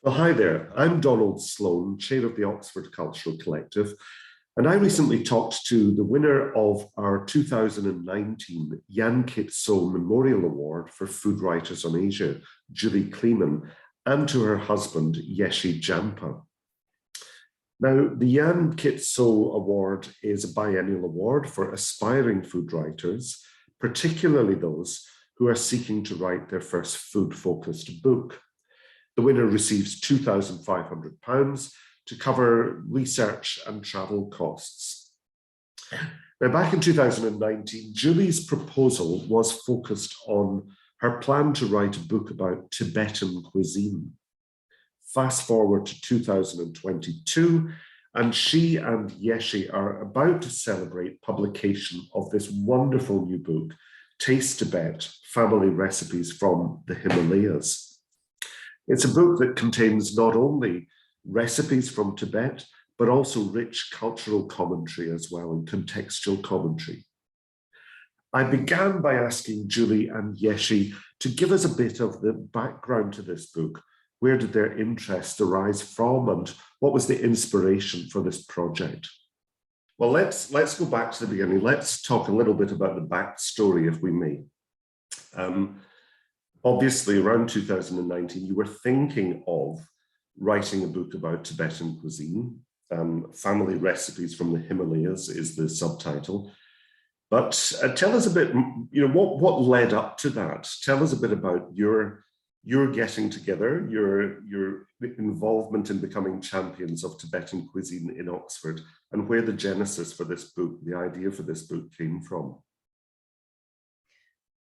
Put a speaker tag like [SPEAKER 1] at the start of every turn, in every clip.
[SPEAKER 1] Well, hi there. I'm Donald Sloan, chair of the Oxford Cultural Collective, and I recently talked to the winner of our 2019 Jan Kit So Memorial Award for Food Writers on Asia, Julie Kleeman, and to her husband, Yeshi Jampa. Now, the Jan Kit So Award is a biennial award for aspiring food writers, particularly those who are seeking to write their first food-focused book. The winner receives £2,500 to cover research and travel costs. Now, back in 2019, Julie's proposal was focused on her plan to write a book about Tibetan cuisine. Fast forward to 2022, and she and Yeshi are about to celebrate publication of this wonderful new book, Taste Tibet, Family Recipes from the Himalayas. It's a book that contains not only recipes from Tibet, but also rich cultural commentary as well, and contextual commentary. I began by asking Julie and Yeshi to give us a bit of the background to this book. Where did their interest arise from, and what was the inspiration for this project? Well, let's go back to the beginning. Let's talk a little bit about the backstory, if we may. Obviously, around 2019, you were thinking of writing a book about Tibetan cuisine. Family Recipes from the Himalayas is the subtitle. But tell us a bit, what led up to that? Tell us a bit about your getting together, your involvement in becoming champions of Tibetan cuisine in Oxford, and where the genesis for this book, the idea for this book came from.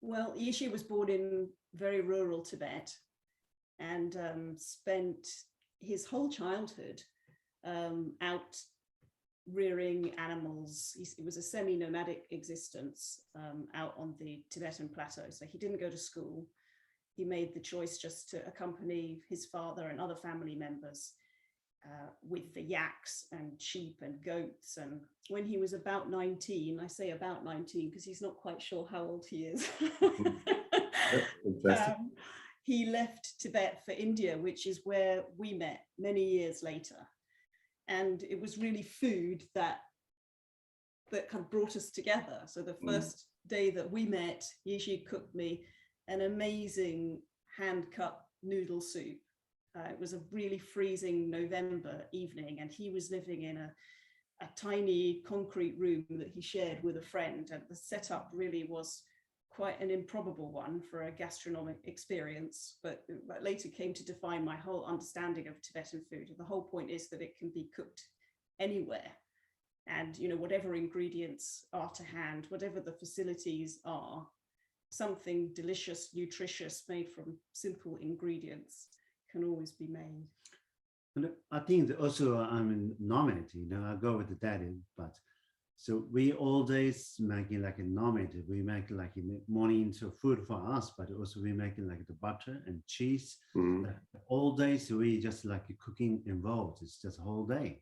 [SPEAKER 2] Well, Yeshi was born in very rural Tibet and spent his whole childhood out rearing animals. It was a semi-nomadic existence out on the Tibetan plateau. So he didn't go to school. He made the choice just to accompany his father and other family members with the yaks and sheep and goats. And when he was about 19, I say about 19 because he's not quite sure how old he is. He left Tibet for India, which is where we met many years later. And it was really food that kind of brought us together. So the first day that we met, Yeshi cooked me an amazing hand-cut noodle soup. It was a really freezing November evening, and he was living in a tiny concrete room that he shared with a friend. And the setup really was quite an improbable one for a gastronomic experience, but later came to define my whole understanding of Tibetan food. And the whole point is that it can be cooked anywhere. And, whatever ingredients are to hand, whatever the facilities are, something delicious, nutritious, made from simple ingredients can always be made.
[SPEAKER 3] And I think that also I'm a nomad, I go with the daddy, but so we all days making like a nomad. We make like in the morning into food for us, but also we making like the butter and cheese. Like all days we just like cooking involved. It's just a whole day.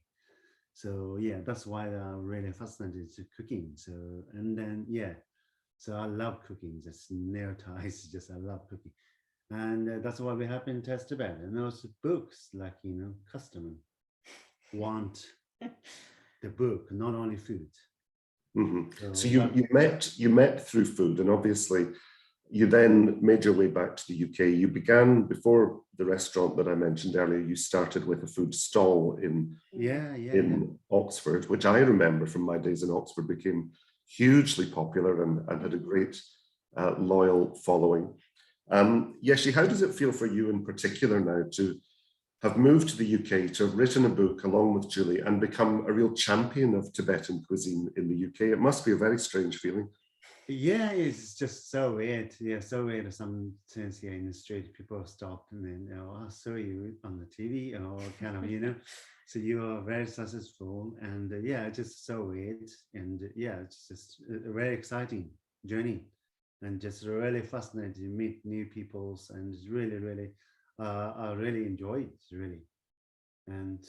[SPEAKER 3] So yeah, that's why I'm really fascinated to cooking. So and then so I love cooking. Just nail ties. Just I love cooking. And that's why we have in Taste Tibet, and also books like customer want the book, not only food.
[SPEAKER 1] So you met through food, and obviously you then made your way back to the UK. You began before the restaurant that I mentioned earlier. You started with a food stall in Oxford, which I remember from my days in Oxford became hugely popular and had a great loyal following. Yeshi, how does it feel for you in particular now to have moved to the UK, to have written a book along with Julie and become a real champion of Tibetan cuisine in the UK? It must be a very strange feeling.
[SPEAKER 3] Yeah, it's just so weird. Yeah, so weird. Sometimes in the street, people stop and then, I saw you on the TV or kind of, so you are very successful. And it's just so weird. And it's just a very exciting journey. And just really fascinating to meet new peoples, and really, I really enjoy it, really. And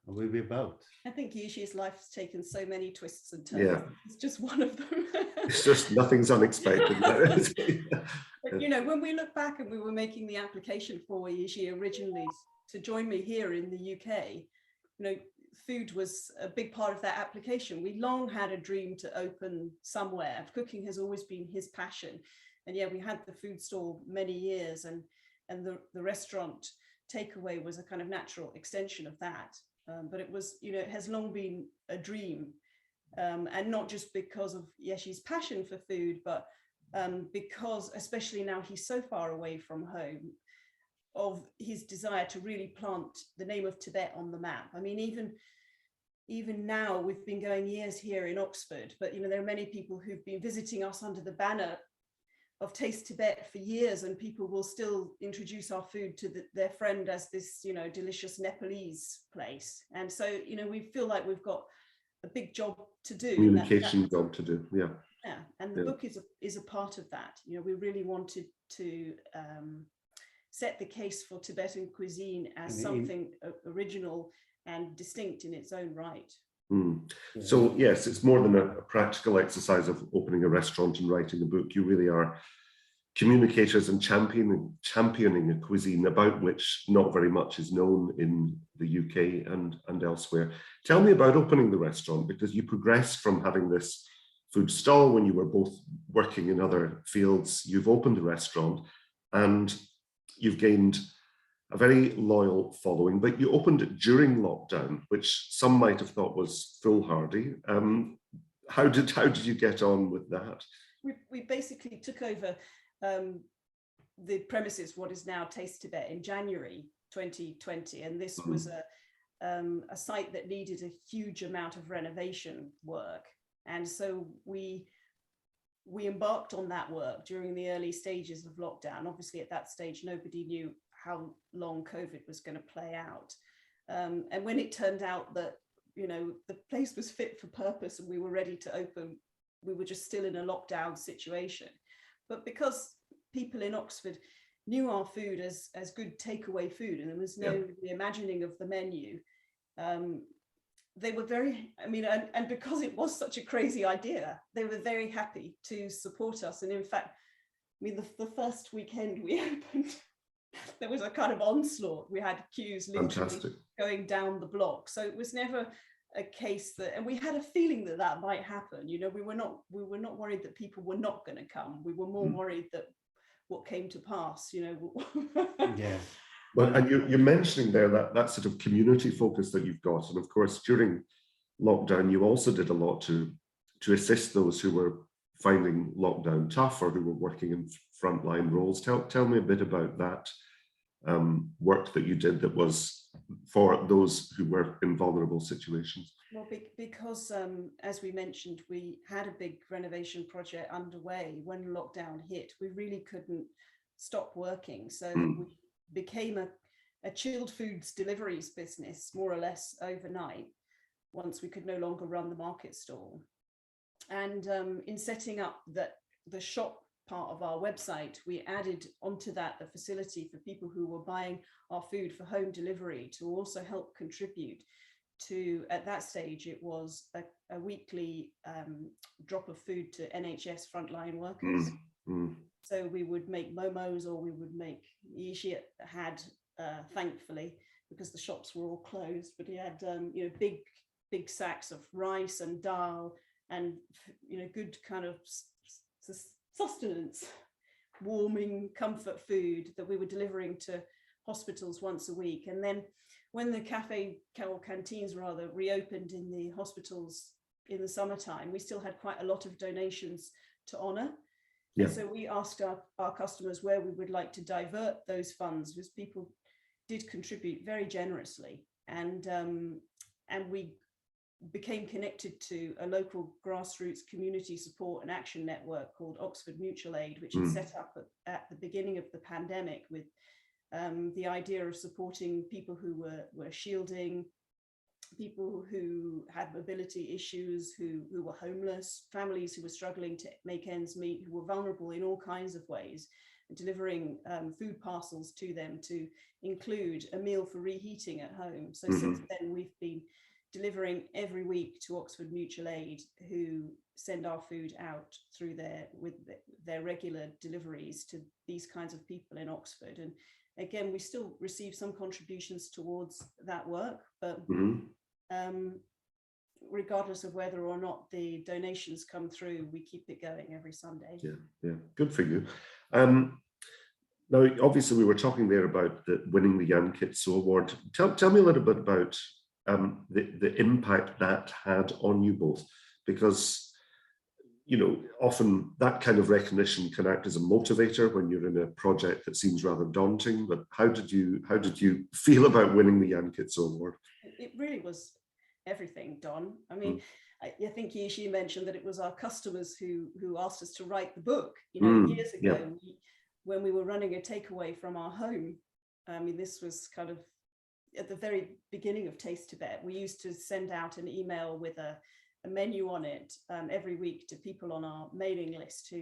[SPEAKER 3] we'll be both.
[SPEAKER 2] I think Yeshi's life has taken so many twists and turns.
[SPEAKER 1] Yeah.
[SPEAKER 2] It's just one of them.
[SPEAKER 1] It's just nothing's unexpected.
[SPEAKER 2] But, when we look back and we were making the application for Yeshi originally to join me here in the UK, you know, food was a big part of that application. We long had a dream to open somewhere. Cooking has always been his passion. And yeah, we had the food stall many years, and the restaurant takeaway was a kind of natural extension of that. But it was, you know, it has long been a dream. And not just because of Yeshi's passion for food, but because, especially now he's so far away from home, of his desire to really plant the name of Tibet on the map. I mean, even now, we've been going years here in Oxford, but you know, there are many people who've been visiting us under the banner of Taste Tibet for years, and people will still introduce our food to their friend as this, you know, delicious Nepalese place. And so, you know, we feel like we've got a big job to do.
[SPEAKER 1] Communication job to do, yeah.
[SPEAKER 2] Yeah, and the book is a part of that. You know, we really wanted to set the case for Tibetan cuisine as something original and distinct in its own right.
[SPEAKER 1] So yes, it's more than a practical exercise of opening a restaurant and writing a book. You really are communicators and championing a cuisine about which not very much is known in the UK and elsewhere. Tell me about opening the restaurant, because you progressed from having this food stall when you were both working in other fields. You've opened a restaurant and you've gained a very loyal following, but you opened it during lockdown, which some might have thought was foolhardy. How did you get on with that?
[SPEAKER 2] We basically took over the premises, what is now Taste Tibet, in January 2020, and this was a site that needed a huge amount of renovation work, and so we embarked on that work during the early stages of lockdown. Obviously, at that stage, nobody knew how long COVID was going to play out. And when it turned out that, you know, the place was fit for purpose and we were ready to open, we were just still in a lockdown situation. But because people in Oxford knew our food as good takeaway food, and there was no reimagining of the menu, they were very, I mean, and because it was such a crazy idea, they were very happy to support us. And in fact, I mean, the first weekend we opened, there was a kind of onslaught. We had queues literally going down the block. So it was never a case that, and we had a feeling that that might happen. You know, we were not worried that people were not going to come. We were more worried that what came to pass, you know.
[SPEAKER 3] Yeah.
[SPEAKER 1] Well, and you're mentioning there that sort of community focus that you've got. And of course, during lockdown, you also did a lot to assist those who were finding lockdown tough or who were working in frontline roles. Tell me a bit about that work that you did that was for those who were in vulnerable situations.
[SPEAKER 2] Well, because as we mentioned, we had a big renovation project underway when lockdown hit. We really couldn't stop working. So we became a chilled foods deliveries business, more or less overnight, once we could no longer run the market stall. And in setting up the shop part of our website, we added onto that the facility for people who were buying our food for home delivery to also help contribute to, at that stage, it was a weekly drop of food to NHS frontline workers. So we would make momos, or we would make, Yeshi had, thankfully, because the shops were all closed, but he had you know, big sacks of rice and dal and, you know, good kind of sustenance, warming comfort food that we were delivering to hospitals once a week. And then when the canteens rather reopened in the hospitals in the summertime, we still had quite a lot of donations to honor. Yeah. And so we asked our customers where we would like to divert those funds, because people did contribute very generously. And we became connected to a local grassroots community support and action network called Oxford Mutual Aid, which was set up at the beginning of the pandemic with the idea of supporting people who were shielding, people who had mobility issues, who were homeless, families who were struggling to make ends meet, who were vulnerable in all kinds of ways, and delivering food parcels to them to include a meal for reheating at home. So since then, we've been delivering every week to Oxford Mutual Aid, who send our food out through their regular deliveries to these kinds of people in Oxford. And again, we still receive some contributions towards that work, but regardless of whether or not the donations come through, we keep it going every Sunday.
[SPEAKER 1] Yeah, good for you. Now, obviously, we were talking there about winning the Jan Kitso Award. Tell me a little bit about the impact that had on you both, because often that kind of recognition can act as a motivator when you're in a project that seems rather daunting. But how did you feel about winning the Jan Kitso Award?
[SPEAKER 2] It really was everything, Don. I mean, I think Yeshi mentioned that it was our customers who asked us to write the book. Years ago, when we were running a takeaway from our home. I mean, this was kind of at the very beginning of Taste Tibet. We used to send out an email with a menu on it every week to people on our mailing list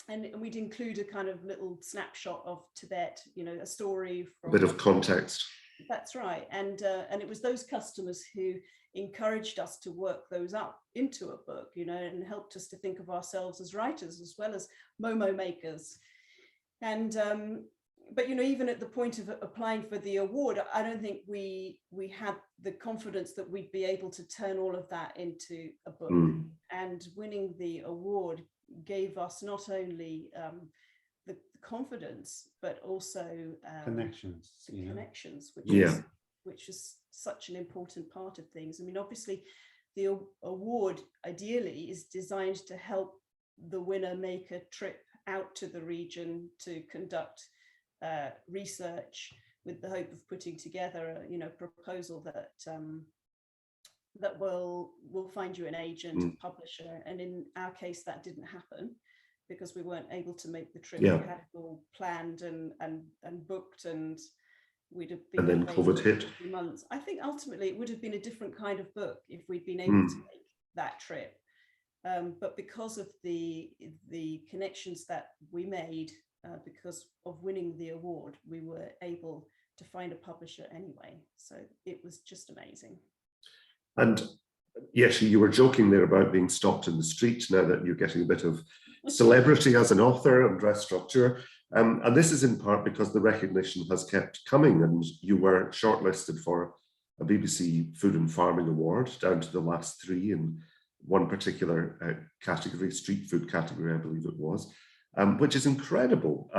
[SPEAKER 2] and we'd include a kind of little snapshot of Tibet, a story.
[SPEAKER 1] A bit of context.
[SPEAKER 2] That's right. And it was those customers who encouraged us to work those up into a book, and helped us to think of ourselves as writers as well as momo makers. And but even at the point of applying for the award, I don't think we had the confidence that we'd be able to turn all of that into a book. And winning the award gave us not only the confidence, but also
[SPEAKER 3] connections,
[SPEAKER 2] which is such an important part of things. I mean, obviously, the award ideally is designed to help the winner make a trip out to the region to conduct research with the hope of putting together a proposal that will find you an agent, a publisher. And in our case, that didn't happen because we weren't able to make the trip. We had it all planned and booked, and we'd have been.
[SPEAKER 1] And then COVID hit.
[SPEAKER 2] Months. I think ultimately it would have been a different kind of book if we'd been able to make that trip. But because of the connections that we made, because of winning the award, we were able to find a publisher anyway. So it was just amazing. And
[SPEAKER 1] Yeshi, you were joking there about being stopped in the street now that you're getting a bit of celebrity as an author and restaurateur. And this is in part because the recognition has kept coming, and you were shortlisted for a BBC Food and Farming Award down to the last 3 in one particular category, street food category, I believe it was, which is incredible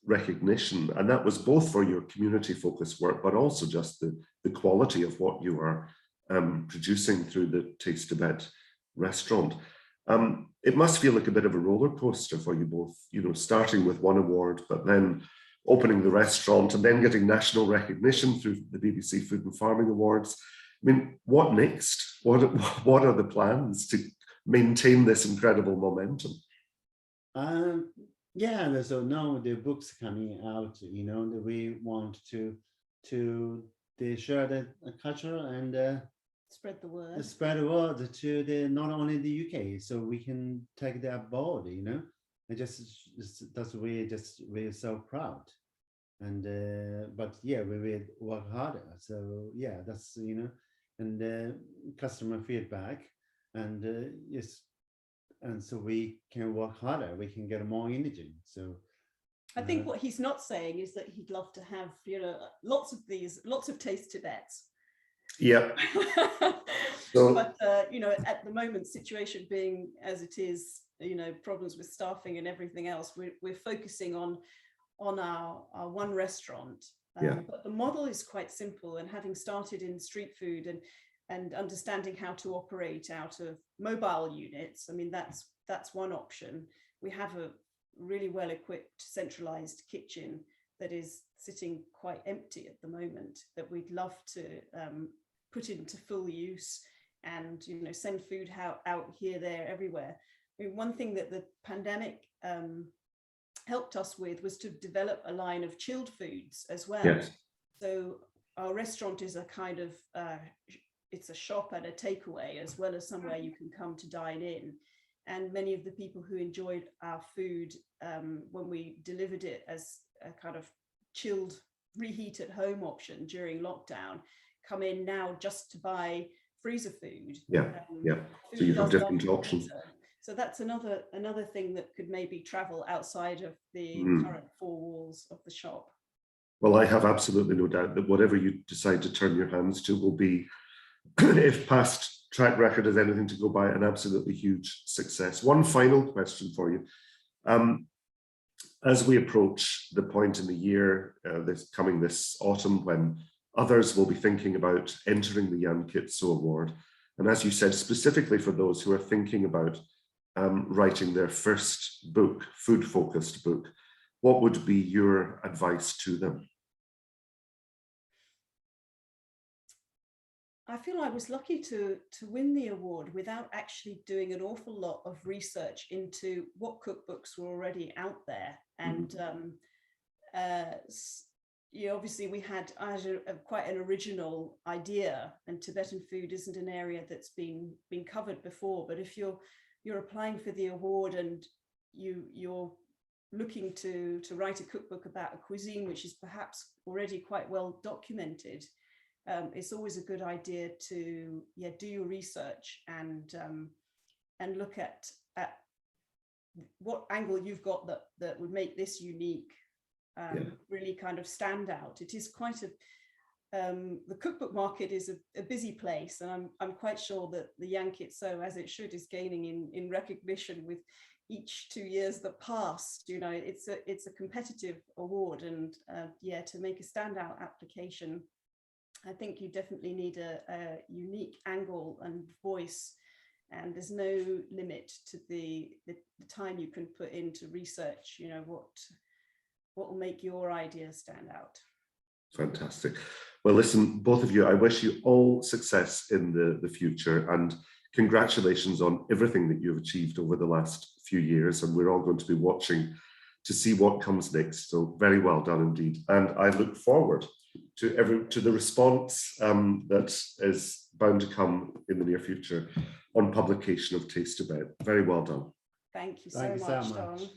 [SPEAKER 1] recognition. And that was both for your community focused work, but also just the quality of what you are producing through the Taste Tibet restaurant. It must feel like a bit of a roller coaster for you both, starting with one award, but then opening the restaurant and then getting national recognition through the BBC Food and Farming Awards. I mean, what next? What are the plans to maintain this incredible momentum?
[SPEAKER 3] Yeah, so now the book's coming out, we want to share the culture and
[SPEAKER 2] spread the word.
[SPEAKER 3] Spread the word to not only the UK, so we can take that board, and we're so proud. And but yeah, we will work harder. So yeah, that's and customer feedback, and yes, and so we can work harder. We can get more energy. So
[SPEAKER 2] I think what he's not saying is that he'd love to have lots of Taste Tibets.
[SPEAKER 1] Yeah.
[SPEAKER 2] But at the moment, situation being as it is, problems with staffing and everything else, we're focusing on our one restaurant. But the model is quite simple, and having started in street food and understanding how to operate out of mobile units, I mean, that's one option. We have a really well equipped centralized kitchen that is sitting quite empty at the moment, that we'd love to put into full use and send food out here, there, everywhere. I mean, one thing that the pandemic helped us with was to develop a line of chilled foods as well.
[SPEAKER 1] Yes.
[SPEAKER 2] So our restaurant is a kind of it's a shop and a takeaway, as well as somewhere you can come to dine in. And many of the people who enjoyed our food when we delivered it as a kind of chilled, reheat at home option during lockdown, come in now just to buy freezer food.
[SPEAKER 1] So you have different options.
[SPEAKER 2] So that's another thing that could maybe travel outside of the current 4 walls of the shop.
[SPEAKER 1] Well, I have absolutely no doubt that whatever you decide to turn your hands to will be, if past track record is anything to go by, an absolutely huge success. One final question for you. As we approach the point in the year this autumn when others will be thinking about entering the Jan Kitso Award, and as you said, specifically for those who are thinking about writing their first book, food-focused book, what would be your advice to them?
[SPEAKER 2] I feel I was lucky to win the award without actually doing an awful lot of research into what cookbooks were already out there. And obviously I had quite an original idea, and Tibetan food isn't an area that's been covered before. But if you're applying for the award and you're looking to write a cookbook about a cuisine which is perhaps already quite well documented, it's always a good idea to do your research and look at what angle you've got that would make this unique, really kind of stand out. It is quite the cookbook market is a busy place, and I'm quite sure that the Jan Kitso, as it should, is gaining in recognition with each 2 years that pass. It's a competitive award, and to make a standout application, I think you definitely need a unique angle and voice, and there's no limit to the time you can put into research. What will make your idea stand out.
[SPEAKER 1] Fantastic. Well, listen, both of you, I wish you all success in the future, and congratulations on everything that you've achieved over the last few years. And we're all going to be watching to see what comes next. So very well done indeed. And I look forward to the response that is bound to come in the near future on publication of Taste Tibet. Very well done.
[SPEAKER 2] Thank you so much, Tom.